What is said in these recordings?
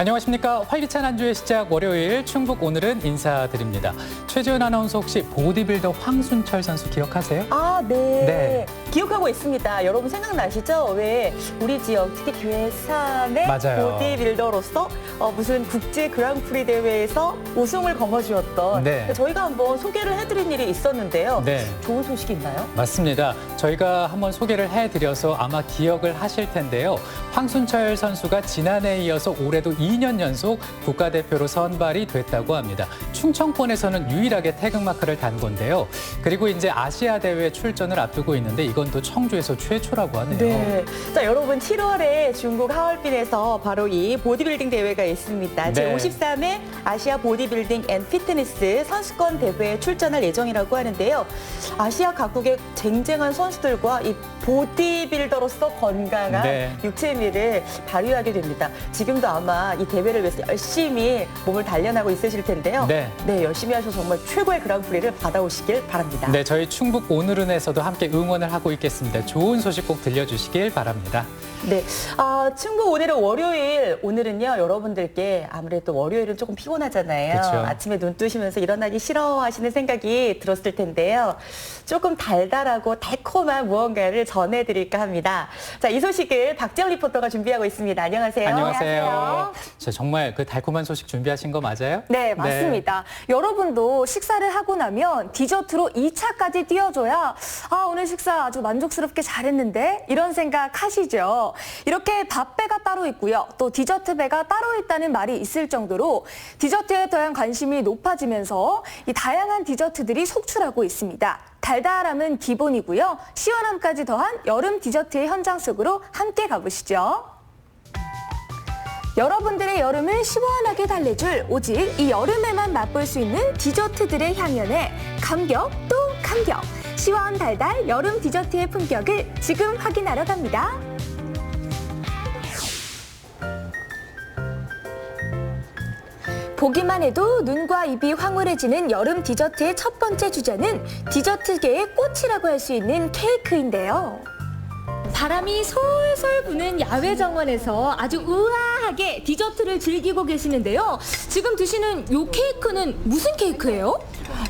안녕하십니까. 활기찬 한 주의 시작 월요일 충북 오늘은 인사드립니다. 최지은 아나운서 혹시 보디빌더 황순철 선수 기억하세요? 아, 네. 네. 기억하고 있습니다. 여러분 생각나시죠? 왜 우리 지역 특히 괴산의 맞아요. 보디빌더로서 무슨 국제 그랑프리 대회에서 우승을 거머쥐었던 네. 저희가 한번 소개를 해드린 일이 있었는데요. 네. 좋은 소식이 있나요? 맞습니다. 저희가 한번 소개를 해드려서 아마 기억을 하실 텐데요. 황순철 선수가 지난해에 이어서 올해도 2년 연속 국가대표로 선발이 됐다고 합니다. 충청권에서는 유일하게 태극마크를 단 건데요. 그리고 이제 아시아 대회 출전을 앞두고 있는데 이건 또 청주에서 최초라고 하네요. 네. 자, 여러분 7월에 중국 하얼빈에서 바로 이 보디빌딩 대회가 있습니다. 네. 제53회 아시아 보디빌딩 앤 피트니스 선수권 대회에 출전할 예정이라고 하는데요. 아시아 각국의 쟁쟁한 선수들과 이 보디빌더로서 건강한 네. 육체미를 발휘하게 됩니다. 지금도 아마 이 대회를 위해서 열심히 몸을 단련하고 있으실 텐데요. 네. 열심히 하셔서 정말 최고의 그랑프리를 받아오시길 바랍니다. 네, 저희 충북 오늘은에서도 함께 응원을 하고 있겠습니다. 좋은 소식 꼭 들려주시길 바랍니다. 네, 충북 오늘은 월요일. 오늘은요, 여러분들께 아무래도 월요일은 조금 피곤하잖아요. 그쵸. 아침에 눈 뜨시면서 일어나기 싫어하시는 생각이 들었을 텐데요. 조금 달달하고 달콤한 무언가를 전해드릴까 합니다. 자, 이 소식을 박재원 리포터가 준비하고 있습니다. 안녕하세요. 안녕하세요. 자, 정말 그 달콤한 소식 준비하신 거 맞아요? 네, 맞습니다. 여러분도 식사를 하고 나면 디저트로 2차까지 띄워줘야 오늘 식사 아주 만족스럽게 잘했는데 이런 생각 하시죠? 이렇게 밥배가 따로 있고요. 또 디저트 배가 따로 있다는 말이 있을 정도로 디저트에 대한 관심이 높아지면서 이 다양한 디저트들이 속출하고 있습니다. 달달함은 기본이고요. 시원함까지 더한 여름 디저트의 현장 속으로 함께 가보시죠. 여러분들의 여름을 시원하게 달래줄 오직 이 여름에만 맛볼 수 있는 디저트들의 향연에 감격 또 감격. 시원 달달 여름 디저트의 품격을 지금 확인하러 갑니다. 보기만 해도 눈과 입이 황홀해지는 여름 디저트의 첫 번째 주자는 디저트계의 꽃이라고 할 수 있는 케이크인데요. 바람이 솔솔 부는 야외 정원에서 아주 우아하게 디저트를 즐기고 계시는데요. 지금 드시는 요 케이크는 무슨 케이크예요?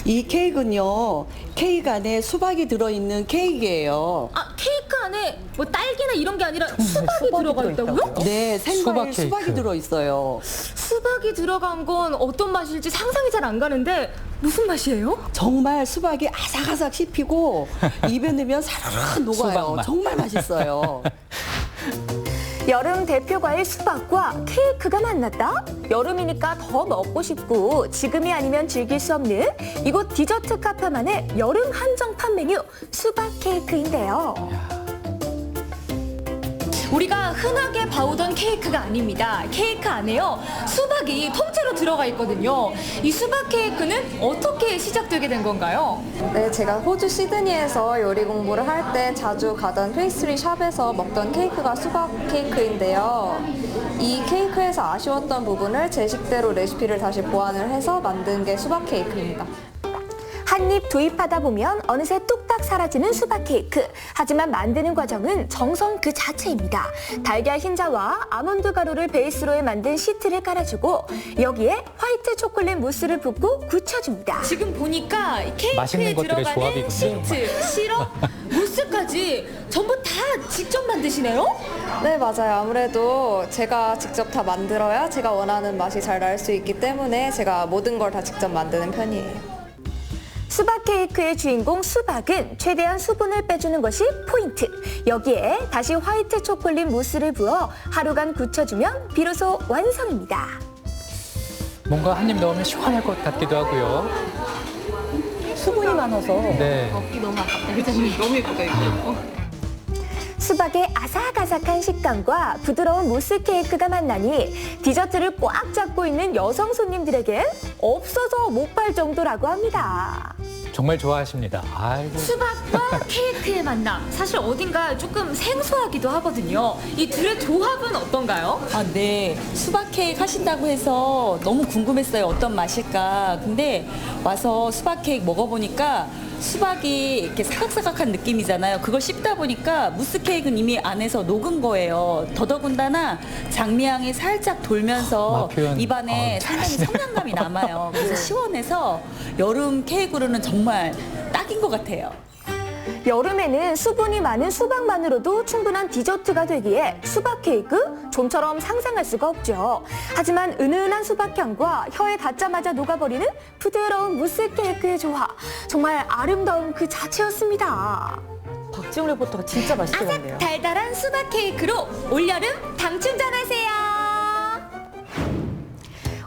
이 케이크는요, 케이크 안에 수박이 들어있는 케이크예요. 아, 케이크 안에 뭐 딸기나 이런 게 아니라 수박이 들어가 있다고요? 네, 생과일 수박 수박이 케이크. 들어있어요. 수박이 들어간 건 어떤 맛일지 상상이 잘 안 가는데 무슨 맛이에요? 정말 수박이 아삭아삭 씹히고 입에 넣으면 사르르 녹아요. 수박 맛. 정말 맛있어요. 여름 대표 과일 수박과 케이크가 만났다? 여름이니까 더 먹고 싶고 지금이 아니면 즐길 수 없는 이곳 디저트 카페만의 여름 한정판 메뉴 수박 케이크인데요. 우리가 흔하게 봐오던 케이크가 아닙니다. 케이크 안에요. 수박이 통째로 들어가 있거든요. 이 수박 케이크는 어떻게 시작되게 된 건가요? 네, 제가 호주 시드니에서 요리 공부를 할 때 자주 가던 페이스트리 샵에서 먹던 케이크가 수박 케이크인데요. 이 케이크에서 아쉬웠던 부분을 제 식대로 레시피를 다시 보완을 해서 만든 게 수박 케이크입니다. 한 입 도입하다 보면 어느새 뚝딱 사라지는 수박 케이크. 하지만 만드는 과정은 정성 그 자체입니다. 달걀 흰자와 아몬드 가루를 베이스로 해 만든 시트를 깔아주고 여기에 화이트 초콜릿 무스를 붓고 굳혀줍니다. 지금 보니까 케이크에 맛있는 것들의 들어가는 조합이군요. 시트, 시럽, 무스까지 전부 다 직접 만드시네요? 네, 맞아요. 아무래도 제가 직접 다 만들어야 제가 원하는 맛이 잘 날 수 있기 때문에 제가 모든 걸 다 직접 만드는 편이에요. 수박 케이크의 주인공 수박은 최대한 수분을 빼주는 것이 포인트. 여기에 다시 화이트 초콜릿 무스를 부어 하루간 굳혀주면 비로소 완성입니다. 뭔가 한 입 넣으면 시원할 것 같기도 하고요. 수분이 많아서. 네. 수박의 아삭아삭한 식감과 부드러운 무스 케이크가 만나니 디저트를 꽉 잡고 있는 여성 손님들에겐 없어서 못 팔 정도라고 합니다. 정말 좋아하십니다. 아이고. 수박과 케이크의 만남. 사실 어딘가 조금 생소하기도 하거든요. 이 둘의 조합은 어떤가요? 아, 네. 수박 케이크 하신다고 해서 너무 궁금했어요. 어떤 맛일까. 근데 와서 수박 케이크 먹어보니까 수박이 이렇게 사각사각한 느낌이잖아요. 그걸 씹다 보니까 무스 케이크는 이미 안에서 녹은 거예요. 더더군다나 장미향이 살짝 돌면서 맛 표현. 입안에 상당히 성량감이 남아요. 그래서 시원해서 여름 케이크로는 정말 딱인 것 같아요. 여름에는 수분이 많은 수박만으로도 충분한 디저트가 되기에 수박 케이크? 좀처럼 상상할 수가 없죠. 하지만 은은한 수박향과 혀에 닿자마자 녹아버리는 부드러운 무스 케이크의 조화. 정말 아름다움 그 자체였습니다. 박지영 리포터가 진짜 맛있게 먹네요. 달달한 수박 케이크로 올여름 당충전하세요.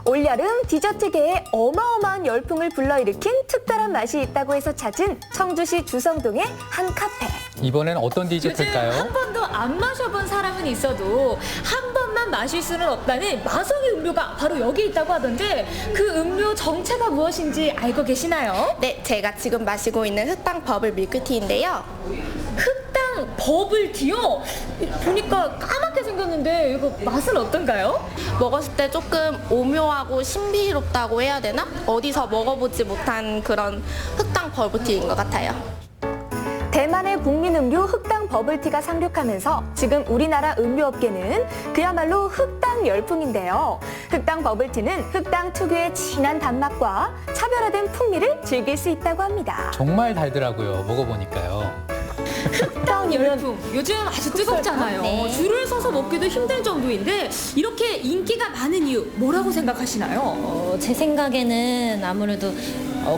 올여름 디저트계에 어마어마한 열풍을 불러일으킨 특별한 맛이 있다고 해서 찾은 청주시 주성동의 한 카페. 이번엔 어떤 요즘 디저트일까요? 한 번도 안 마셔본 사람은 있어도 한 번만 마실 수는 없다는 마성의 음료가 바로 여기 있다고 하던데 그 음료 정체가 무엇인지 알고 계시나요? 네, 제가 지금 마시고 있는 흑당 버블 밀크티인데요. 흑당 버블티요? 보니까 까맣게 생겼는데 이거 맛은 어떤가요? 먹었을 때 조금 오묘하고 신비롭다고 해야 되나? 어디서 먹어보지 못한 그런 흑당 버블티인 것 같아요. 대만의 국민 음료 흑당 버블티가 상륙하면서 지금 우리나라 음료업계는 그야말로 흑당 열풍인데요. 흑당 버블티는 흑당 특유의 진한 단맛과 차별화된 풍미를 즐길 수 있다고 합니다. 정말 달더라고요. 먹어보니까요. 흑당 열풍 요즘 아주 뜨겁잖아요. 네. 줄을 서서 먹기도 힘들 정도인데 이렇게 인기가 많은 이유 뭐라고 생각하시나요? 제 생각에는 아무래도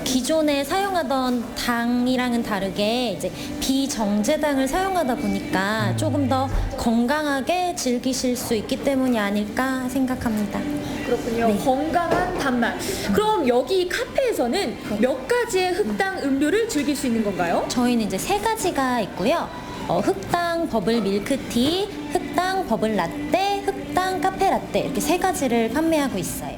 기존에 사용하던 당이랑은 다르게 이제 비정제당을 사용하다 보니까 조금 더 건강하게 즐기실 수 있기 때문이 아닐까 생각합니다. 그렇군요. 건강한 단맛. 그럼 여기 카페에서는 몇 가지의 흑당 음료를 즐길 수 있는 건가요? 저희는 이제 3가지가 있고요. 흑당 버블 밀크티, 흑당 버블 라떼, 흑당 카페 라떼 이렇게 3가지를 판매하고 있어요.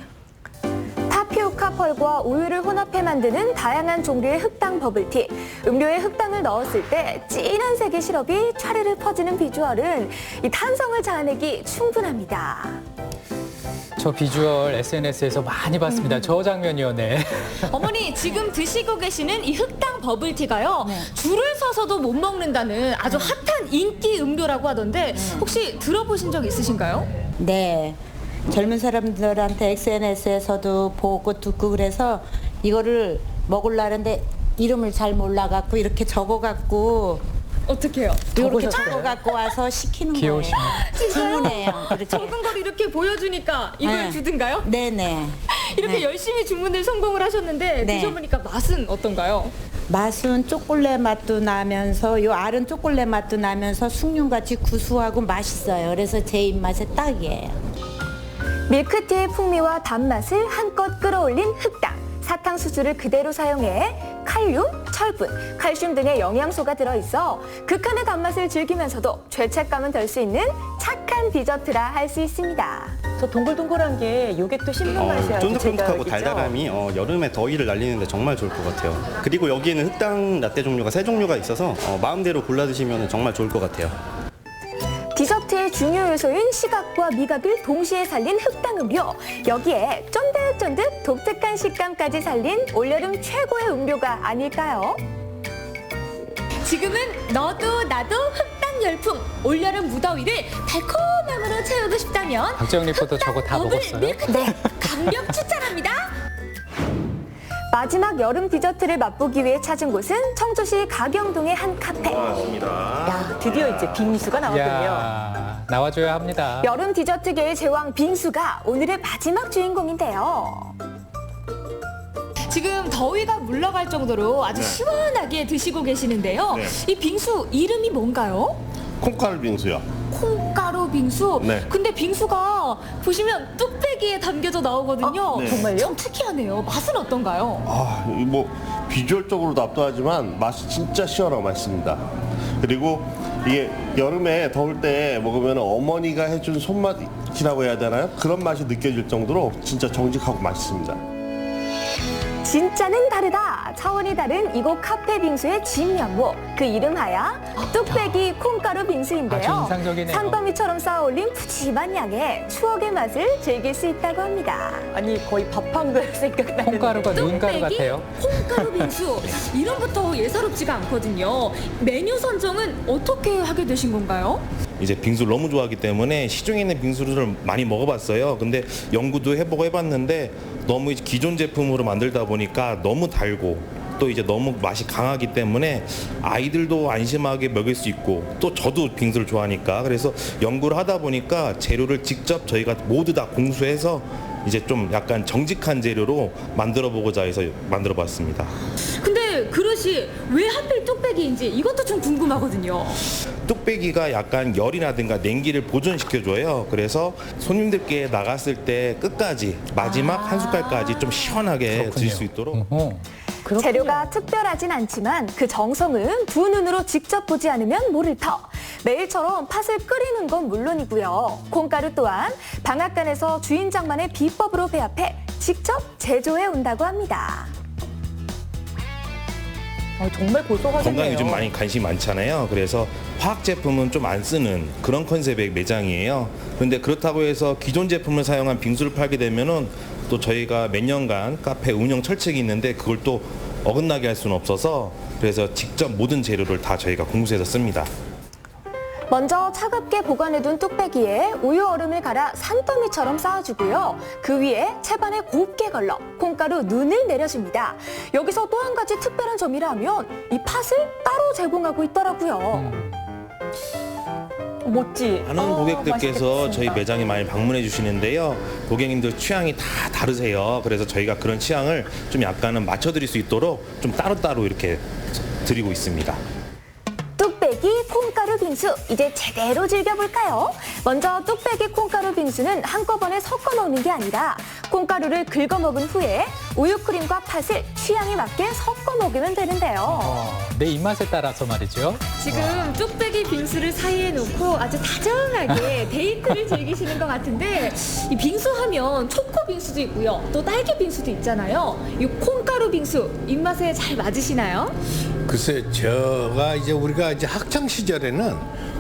타피오카 펄과 우유를 혼합해 만드는 다양한 종류의 흑당 버블티. 음료에 흑당을 넣었을 때 진한 색의 시럽이 차르르 퍼지는 비주얼은 이 탄성을 자아내기 충분합니다. 저 비주얼 SNS에서 많이 봤습니다. 저 장면이었네. 어머니 지금 드시고 계시는 이 흑당 버블티가요. 줄을 서서도 못 먹는다는 아주 핫한 인기 음료라고 하던데 혹시 들어보신 적 있으신가요? 네. 젊은 사람들한테 SNS에서도 보고 듣고 그래서 이거를 먹으려는데 이름을 잘 몰라갖고 이렇게 적어갖고 어떻게요? 이렇게 적어갖고 와서 시키는 거예요. 귀여우십니다. 주문해요. 그렇게. 적은 걸 이렇게 보여주니까 이걸 네. 주든가요? 네네. 이렇게 네. 열심히 주문을 성공을 하셨는데 네. 드셔보니까 맛은 어떤가요? 맛은 초콜릿 맛도 나면서 요 알은 초콜릿 맛도 나면서 숭늉같이 구수하고 맛있어요. 그래서 제 입맛에 딱이에요. 밀크티의 풍미와 단맛을 한껏 끌어올린 흑당. 사탕수수를 그대로 사용해 칼륨, 철분, 칼슘 등의 영양소가 들어있어 극한의 단맛을 즐기면서도 죄책감은 덜 수 있는 착한 디저트라 할 수 있습니다. 저 동글동글한 게 이게 또 씹는 맛이 아주 쫀득쫀득하고 제격이죠? 달달함이 여름에 더위를 날리는데 정말 좋을 것 같아요. 그리고 여기에는 흑당 라떼 종류가 3종류가 있어서 마음대로 골라 드시면 정말 좋을 것 같아요. 디저트의 중요 요소인 시각과 미각을 동시에 살린 흑당 음료. 여기에 쫀득쫀득 독특한 식감까지 살린 올여름 최고의 음료가 아닐까요? 지금은 너도 나도 흑당 열풍 올여름 무더위를 달콤함으로 채우고 싶다면 박지영 리포터 저거 다 버블 먹었어요? 밀크티 네. 강력 추천합니다. 마지막 여름 디저트를 맛보기 위해 찾은 곳은 청주시 가경동의 한 카페. 야, 드디어 이제 빙수가 나왔군요. 이야, 나와줘야 합니다. 여름 디저트계의 제왕 빙수가 오늘의 마지막 주인공인데요. 지금 더위가 물러갈 정도로 아주 시원하게 드시고 계시는데요. 이 빙수 이름이 뭔가요? 콩가루 빙수요. 콩가루 빙수. 네. 근데 빙수가 보시면 뚝배기에 담겨져 나오거든요. 네. 정말요? 참 특이하네요. 맛은 어떤가요? 뭐 비주얼적으로도 압도하지만 맛이 진짜 시원하고 맛있습니다. 그리고 이게 여름에 더울 때 먹으면 어머니가 해준 손맛이라고 해야 되나요? 그런 맛이 느껴질 정도로 진짜 정직하고 맛있습니다. 진짜는 다르다. 차원이 다른 이곳 카페 빙수의 진면모. 그 이름하여 뚝배기 콩가루 빙수인데요. 아주 인상적이네요. 산더미처럼 쌓아올린 푸짐한 양에 추억의 맛을 즐길 수 있다고 합니다. 아니 거의 밥 한 그릇 생각나는. 콩가루가 눈가루 뚝배기 같아요. 콩가루 빙수. 이름부터 예사롭지가 않거든요. 메뉴 선정은 어떻게 하게 되신 건가요? 이제 빙수를 너무 좋아하기 때문에 시중에 있는 빙수를 많이 먹어봤어요. 근데 연구도 해보고 해봤는데 너무 이제 기존 제품으로 만들다 보니까 너무 달고 또 이제 너무 맛이 강하기 때문에 아이들도 안심하게 먹일 수 있고 또 저도 빙수를 좋아하니까 그래서 연구를 하다 보니까 재료를 직접 저희가 모두 다 공수해서 이제 좀 약간 정직한 재료로 만들어 보고자 해서 만들어 봤습니다. 근데 그릇이 왜 하필 뚝배기인지 이것도 좀 궁금하거든요. 뚝배기가 약간 열이라든가 냉기를 보존시켜줘요. 그래서 손님들께 나갔을 때 끝까지 마지막 한 숟갈까지 좀 시원하게 드실 수 있도록. 재료가 특별하진 않지만 그 정성은 두 눈으로 직접 보지 않으면 모를 터. 매일처럼 팥을 끓이는 건 물론이고요. 콩가루 또한 방앗간에서 주인장만의 비법으로 배합해 직접 제조해 온다고 합니다. 정말 고소하겠네요. 건강에 요즘 많이 관심이 많잖아요. 그래서 화학 제품은 좀 안 쓰는 그런 컨셉의 매장이에요. 그런데 그렇다고 해서 기존 제품을 사용한 빙수를 팔게 되면은 또 저희가 몇 년간 카페 운영 철칙이 있는데 그걸 또 어긋나게 할 수는 없어서 그래서 직접 모든 재료를 다 저희가 공수해서 씁니다. 먼저 차갑게 보관해둔 뚝배기에 우유 얼음을 갈아 산더미처럼 쌓아주고요. 그 위에 채반에 곱게 걸러 콩가루 눈을 내려줍니다. 여기서 또 한 가지 특별한 점이라면 이 팥을 따로 제공하고 있더라고요. 멋지. 많은 고객들께서 저희 매장에 많이 방문해 주시는데요. 고객님들 취향이 다 다르세요. 그래서 저희가 그런 취향을 좀 약간은 맞춰드릴 수 있도록 좀 따로따로 이렇게 드리고 있습니다. 뚝배기 콩가루 빙수 이제 제대로 즐겨볼까요? 먼저 뚝배기 콩가루 빙수는 한꺼번에 섞어 먹는 게 아니라 콩가루를 긁어 먹은 후에 우유크림과 팥을 취향에 맞게 섞어 먹으면 되는데요. 내 입맛에 따라서 말이죠. 지금 뚝배기 빙수를 사이에 놓고 아주 다정하게 데이트를 즐기시는 것 같은데 이 빙수 하면 초코 빙수도 있고요. 또 딸기 빙수도 있잖아요. 이 콩가루 빙수 입맛에 잘 맞으시나요? 글쎄, 제가 이제 우리가 이제 학창 시절에는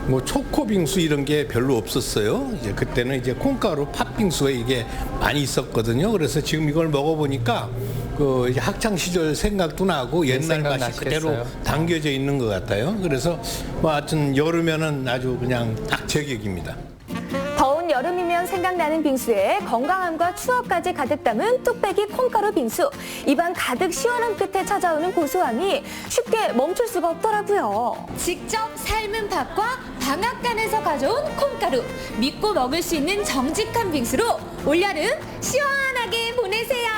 뭐 초코 빙수 이런 게 별로 없었어요. 이제 그때는 이제 콩가루 팥 빙수가 이게 많이 있었거든요. 그래서 지금 이걸 먹어보니까 그 이제 학창 시절 생각도 나고 옛날 맛이 그대로 담겨져 있는 것 같아요. 그래서 뭐 하여튼 여름에는 아주 그냥 딱 제격입니다. 더운 여름이면 생각나는 빙수에 건강함과 추억까지 가득 담은 뚝배기 콩가루 빙수. 입안 가득 시원함 끝에 찾아오는 고소함이 쉽게 멈출 수가 없더라고요. 직접 삶은 팥과 방앗간에서 가져온 콩가루. 믿고 먹을 수 있는 정직한 빙수로 올여름 시원하게 보내세요.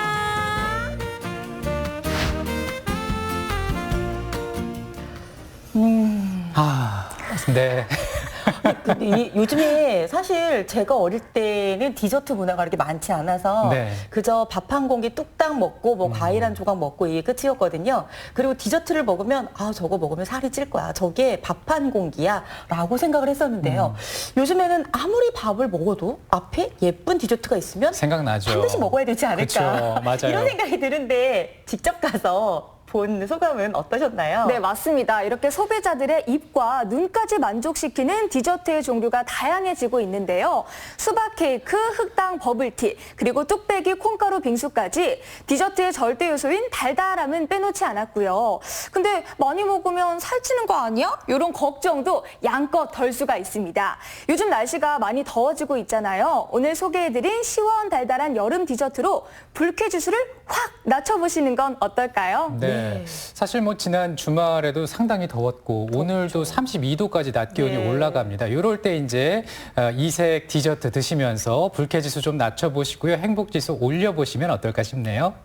네. 근데 요즘에 사실 제가 어릴 때는 디저트 문화가 그렇게 많지 않아서 네. 그저 밥 한 공기 뚝딱 먹고 뭐 과일 한 조각 먹고 이게 끝이었거든요. 그리고 디저트를 먹으면 아 저거 먹으면 살이 찔 거야. 저게 밥 한 공기야 라고 생각을 했었는데요. 요즘에는 아무리 밥을 먹어도 앞에 예쁜 디저트가 있으면 생각나죠. 반드시 먹어야 되지 않을까. 그쵸, 맞아요. 이런 생각이 드는데 직접 가서 본 소감은 어떠셨나요? 네, 맞습니다. 이렇게 소비자들의 입과 눈까지 만족시키는 디저트의 종류가 다양해지고 있는데요. 수박 케이크, 흑당 버블티, 그리고 뚝배기 콩가루 빙수까지 디저트의 절대 요소인 달달함은 빼놓지 않았고요. 근데 많이 먹으면 살찌는 거 아니야? 이런 걱정도 양껏 덜 수가 있습니다. 요즘 날씨가 많이 더워지고 있잖아요. 오늘 소개해드린 시원달달한 여름 디저트로 불쾌지수를 확 낮춰보시는 건 어떨까요? 네. 사실 뭐 지난 주말에도 상당히 더웠고 오늘도 32도까지 낮 기온이 올라갑니다. 이럴 때 이제 이색 디저트 드시면서 불쾌지수 좀 낮춰보시고요. 행복지수 올려보시면 어떨까 싶네요.